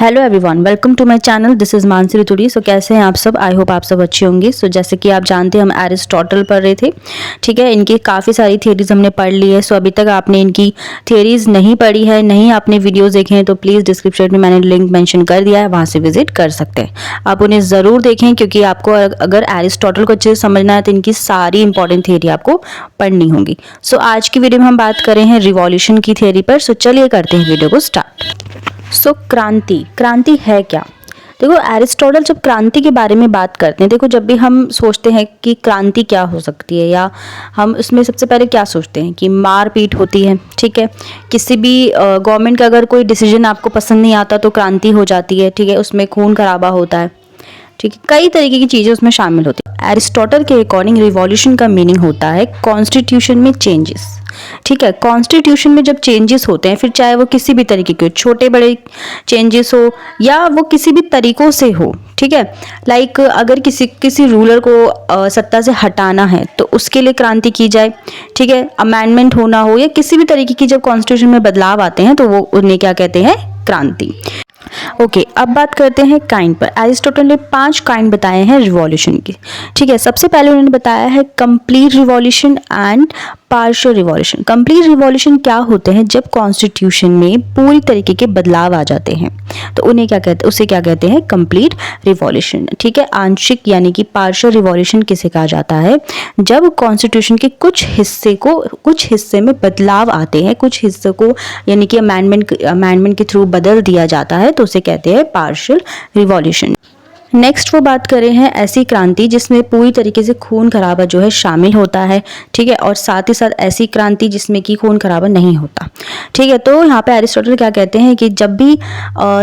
Hello everyone, welcome to my channel. This is Mansi Rituri. So कैसे हैं आप सब? आई होप आप सब अच्छे होंगे। सो जैसे कि आप जानते हैं हम एरिस्टोटल पढ़ रहे थे, ठीक है। इनकी काफ़ी सारी थियरीज हमने पढ़ ली है। सो अभी तक आपने इनकी थियरीज नहीं पढ़ी है, नहीं आपने वीडियोज़ देखे हैं, तो प्लीज़ डिस्क्रिप्शन में मैंने लिंक मैंशन कर दिया है, वहाँ से विजिट कर सकते हैं। आप उन्हें ज़रूर देखें, क्योंकि आपको अगर एरिस्टोटल को अच्छे से समझना है तो इनकी सारी इंपॉर्टेंट थियरी आपको पढ़नी होगी। सो आज की वीडियो में हम बात कर रहे हैं रिवॉल्यूशन की थियरी पर। सो चलिए करते हैं वीडियो को स्टार्ट। सो क्रांति है क्या? देखो, एरिस्टोटल जब क्रांति के बारे में बात करते हैं, देखो जब भी हम सोचते हैं कि क्रांति क्या हो सकती है, या हम उसमें सबसे पहले क्या सोचते हैं कि मारपीट होती है, ठीक है। किसी भी गवर्नमेंट का अगर कोई डिसीजन आपको पसंद नहीं आता तो क्रांति हो जाती है, ठीक है। उसमें खून खराबा होता है, ठीक है। कई तरीके की चीज़ें उसमें शामिल होती है। एरिस्टोटल के अकॉर्डिंग रिवॉल्यूशन का मीनिंग होता है कॉन्स्टिट्यूशन में चेंजेस, ठीक है। कॉन्स्टिट्यूशन में जब चेंजेस होते हैं, फिर चाहे वो किसी भी तरीके के, छोटे बड़े चेंजेस हो या वो किसी भी तरीकों से हो, ठीक है। लाइक अगर किसी रूलर को सत्ता से हटाना है तो उसके लिए क्रांति की जाए, ठीक है। अमेंडमेंट होना हो या किसी भी तरीके की जब कॉन्स्टिट्यूशन में बदलाव आते हैं तो वो उन्हें क्या कहते हैं? क्रांति। ओके, अब बात करते हैं काइंड पर। एरिस्टोटल ने 5 काइंड बताए हैं रिवॉल्यूशन की, ठीक है। सबसे पहले उन्होंने बताया है complete revolution and partial revolution. Complete revolution क्या होते हैं? जब कॉन्स्टिट्यूशन में पूरी तरीके के बदलाव आ जाते हैं तो उन्हें क्या कहते हैं? उसे क्या कहते हैं? कंप्लीट रिवॉल्यूशन, ठीक है। आंशिक यानी कि पार्शियल रिवॉल्यूशन किसे कहा जाता है? जब कॉन्स्टिट्यूशन के कुछ हिस्से में बदलाव आते हैं, कुछ हिस्से को यानी कि अमेंडमेंट के थ्रू बदल दिया जाता है तो उसे कहते हैं पार्शियल रिवॉल्यूशन। नेक्स्ट वो बात करें हैं ऐसी क्रांति जिसमें पूरी तरीके से खून खराबा जो है शामिल होता है, ठीक है। और साथ ही साथ ऐसी क्रांति जिसमें कि खून खराबा नहीं होता, ठीक है। तो यहाँ पे एरिस्टोटल क्या कहते हैं कि जब भी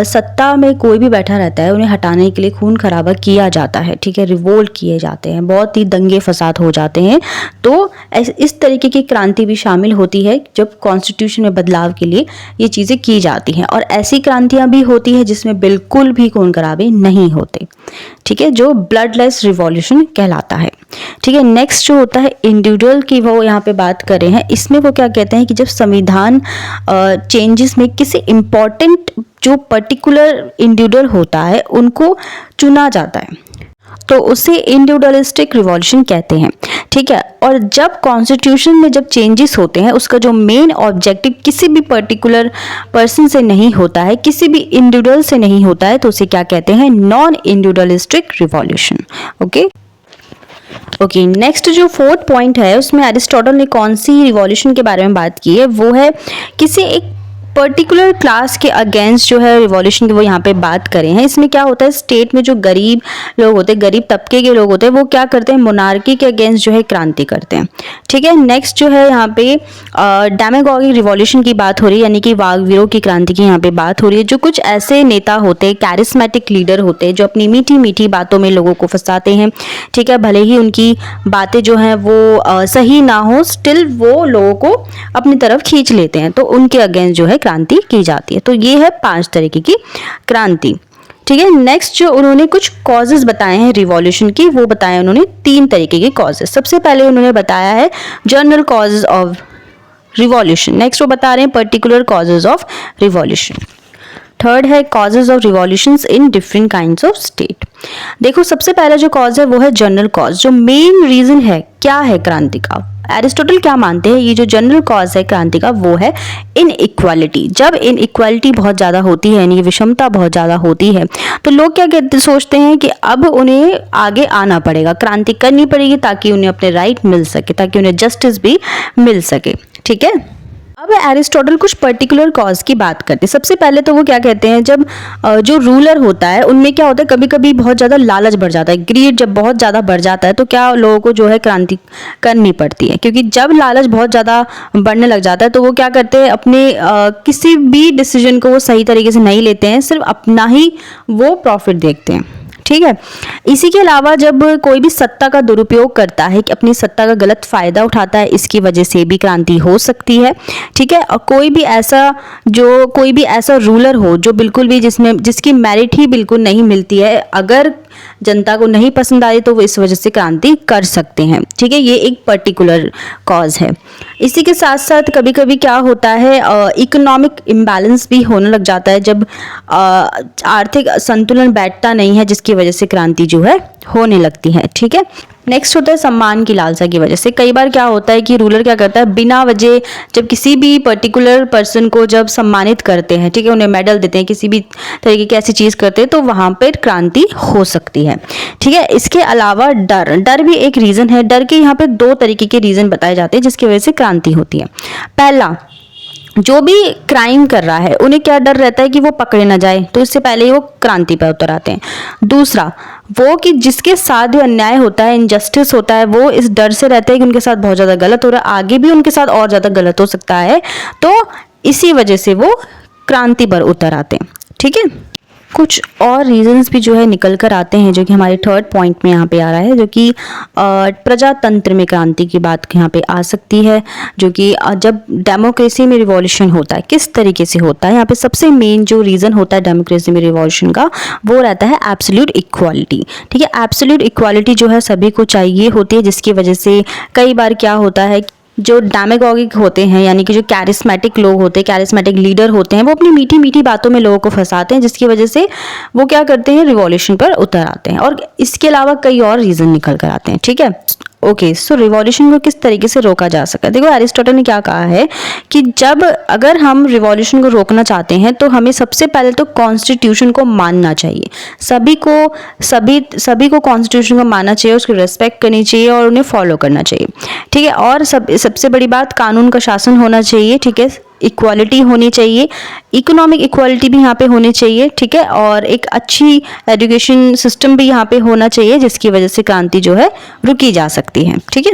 सत्ता में कोई भी बैठा रहता है, उन्हें हटाने के लिए खून खराबा किया जाता है, ठीक है। रिवोल्ट किए जाते हैं, बहुत ही दंगे फसाद हो जाते हैं, तो इस तरीके की क्रांति भी शामिल होती है जब कॉन्स्टिट्यूशन में बदलाव के लिए ये चीज़ें की जाती हैं। और ऐसी क्रांतियाँ भी होती है जिसमें बिल्कुल भी खून खराबे नहीं होते, ठीक है, जो ब्लडलेस रिवॉल्यूशन कहलाता है, ठीक है। नेक्स्ट जो होता है इंडिविजुअल की, वो यहाँ पे बात कर रहे हैं। इसमें वो क्या कहते हैं कि जब संविधान चेंजेस में किसी इंपॉर्टेंट जो पर्टिकुलर इंडिविजुअल होता है उनको चुना जाता है तो उसे इंडिविजुअलिस्टिक रिवॉल्यूशन कहते हैं, ठीक है। और जब कॉन्स्टिट्यूशन में जब चेंजेस होते हैं, उसका जो मेन ऑब्जेक्टिव किसी भी पर्टिकुलर पर्सन से नहीं होता है, किसी भी इंडिविजुअल से नहीं होता है, तो उसे क्या कहते हैं? Non individualistic revolution. Okay, next जो 4th पॉइंट है उसमें एरिस्टोटल ने कौन सी रिवॉल्यूशन के बारे में बात की है? वो है किसी एक पर्टिकुलर क्लास के अगेंस्ट जो है रिवॉल्यूशन की, वो यहाँ पे बात करें हैं। इसमें क्या होता है? स्टेट में जो गरीब लोग होते हैं, गरीब तबके के लोग होते हैं, वो क्या करते हैं? मोनार्की के अगेंस्ट जो है क्रांति करते हैं, ठीक है। नेक्स्ट जो है यहाँ पे डेमागोगिक रिवॉल्यूशन की बात हो रही है, यानी कि वाग्वीरों की क्रांति की यहाँ पे बात हो रही है। जो कुछ ऐसे नेता होते हैं, कैरिस्मेटिक लीडर होते हैं, जो अपनी मीठी मीठी बातों में लोगों को फंसाते हैं, ठीक है। भले ही उनकी बातें जो हैं वो सही ना हो, स्टिल वो लोगों को अपनी तरफ खींच लेते हैं, तो उनके अगेंस्ट जो है क्रांति की जाती है। तो ये है 5 तरीके की क्रांति, ठीक है। नेक्स्ट जो उन्होंने कुछ कॉजेज बताए हैं रिवॉल्यूशन की, वो बताए उन्होंने 3 तरीके के कॉजेज। सबसे पहले उन्होंने बताया है general causes of revolution. Next वो बता रहे हैं particular causes of revolution. Third है causes of revolutions in different kinds of state. देखो, सबसे पहला जो कॉज है वो है जनरल कॉज। जो मेन रीजन है क्या है क्रांति का? एरिस्टोटल क्या मानते हैं? ये जो जनरल कॉज है क्रांति का वो है इनइक्वालिटी। जब इनइक्वालिटी बहुत ज़्यादा होती है, यानी विषमता बहुत ज़्यादा होती है, तो लोग क्या सोचते हैं कि अब उन्हें आगे आना पड़ेगा, क्रांति करनी पड़ेगी ताकि उन्हें अपने राइट मिल सके, ताकि उन्हें जस्टिस भी मिल सके, ठीक है। अब एरिस्टोटल कुछ पर्टिकुलर कॉज की बात करते हैं। सबसे पहले तो वो क्या कहते हैं, जब जो रूलर होता है उनमें क्या होता है, कभी कभी बहुत ज़्यादा लालच बढ़ जाता है, ग्रीड जब बहुत ज़्यादा बढ़ जाता है तो क्या लोगों को जो है क्रांति करनी पड़ती है। क्योंकि जब लालच बहुत ज़्यादा बढ़ने लग जाता है तो वो क्या करते हैं, अपने किसी भी डिसीजन को वो सही तरीके से नहीं लेते हैं, सिर्फ अपना ही वो प्रॉफिट देखते हैं, ठीक है। इसी के अलावा जब कोई भी सत्ता का दुरुपयोग करता है, कि अपनी सत्ता का गलत फायदा उठाता है, इसकी वजह से भी क्रांति हो सकती है, ठीक है। और कोई भी ऐसा रूलर हो जो बिल्कुल भी जिसकी मेरिट ही बिल्कुल नहीं मिलती है, अगर जनता को नहीं पसंद आ रही तो वो इस वजह से क्रांति कर सकते हैं। ठीक है, ये एक पर्टिकुलर कॉज है। इसी के साथ साथ कभी कभी क्या होता है, इकोनॉमिक इम्बैलेंस भी होने लग जाता है जब आर्थिक संतुलन बैठता नहीं है, जिसकी वजह से क्रांति जो है होने लगती है। ठीक है, नेक्स्ट होता है सम्मान की लालसा की वजह से। कई बार क्या होता है कि रूलर क्या करता है, बिना वजह जब किसी भी पर्टिकुलर पर्सन को जब सम्मानित करते हैं, ठीक है, उन्हें मेडल देते हैं, किसी भी तरीके की ऐसी चीज़ करते हैं, तो वहाँ पर क्रांति हो सकती है। ठीक है, इसके अलावा डर भी एक रीज़न है। डर के यहाँ पे 2 तरीके के रीज़न बताए जाते हैं जिसकी वजह से क्रांति होती है। पहला, जो भी क्राइम कर रहा है उन्हें क्या डर रहता है कि वो पकड़े ना जाए, तो इससे पहले ही वो क्रांति पर उतर आते हैं। दूसरा, वो कि जिसके साथ भी अन्याय होता है, इनजस्टिस होता है, वो इस डर से रहता है कि उनके साथ बहुत ज़्यादा गलत हो रहा है, आगे भी उनके साथ और ज़्यादा गलत हो सकता है, तो इसी वजह से वो क्रांति पर उतर आते हैं। ठीक है, कुछ और रीजंस भी जो है निकल कर आते हैं, जो कि हमारे 3rd पॉइंट में यहाँ पे आ रहा है, जो कि प्रजातंत्र में क्रांति की बात यहाँ पे आ सकती है। जो कि जब डेमोक्रेसी में रिवॉल्यूशन होता है, किस तरीके से होता है, यहाँ पे सबसे मेन जो रीज़न होता है डेमोक्रेसी में रिवॉल्यूशन का, वो रहता है एब्सोल्यूट इक्वालिटी। ठीक है, एब्सोल्यूट इक्वालिटी जो है सभी को चाहिए होती है, जिसकी वजह से कई बार क्या होता है, जो डेमागोगिक होते हैं, यानी कि जो कैरिस्मेटिक लोग होते हैं, कैरिस्मेटिक लीडर होते हैं, वो अपनी मीठी मीठी बातों में लोगों को फंसाते हैं, जिसकी वजह से वो क्या करते हैं, रिवॉल्यूशन पर उतर आते हैं। और इसके अलावा कई और रीज़न निकल कर आते हैं। ठीक है, ओके, सो रिवॉल्यूशन को किस तरीके से रोका जा सकता है। देखो, एरिस्टोटल ने क्या कहा है कि अगर हम रिवॉल्यूशन को रोकना चाहते हैं तो हमें सबसे पहले तो कॉन्स्टिट्यूशन को मानना चाहिए। सभी को कॉन्स्टिट्यूशन को मानना चाहिए, उसकी रिस्पेक्ट करनी चाहिए और उन्हें फॉलो करना चाहिए। ठीक है, और सबसे बड़ी बात, कानून का शासन होना चाहिए। ठीक है, इक्वालिटी होनी चाहिए, इकोनॉमिक इक्वालिटी भी यहाँ पे होनी चाहिए। ठीक है, और एक अच्छी एजुकेशन सिस्टम भी यहाँ पे होना चाहिए, जिसकी वजह से क्रांति जो है रुकी जा सकती है। ठीक है,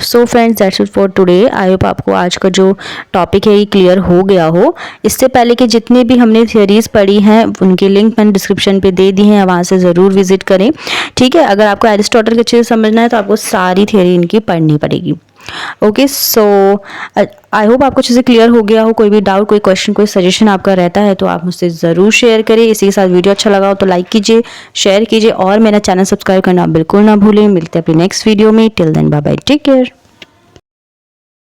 so friends, that's it for today. I hope आपको आज का जो टॉपिक है ये क्लियर हो गया हो। इससे पहले कि जितने भी हमने थियोरीज पढ़ी हैं उनके लिंक मैंने डिस्क्रिप्शन पे दे दी हैं, वहाँ से ज़रूर विजिट करें। ठीक है, अगर आपको एरिस्टोटल के अच्छे से समझना है तो आपको सारी थियोरी इनकी पढ़नी पड़ेगी। ओके, सो आई होप आपको अच्छे से क्लियर हो गया हो। कोई भी डाउट, कोई क्वेश्चन, कोई सजेशन आपका रहता है तो आप मुझसे ज़रूर शेयर करें। इसी के साथ वीडियो अच्छा लगा हो तो लाइक कीजिए, शेयर कीजिए और मेरा चैनल सब्सक्राइब करना बिल्कुल ना भूलें। मिलते हैं अपनी नेक्स्ट वीडियो में। Till then, bye bye, take care.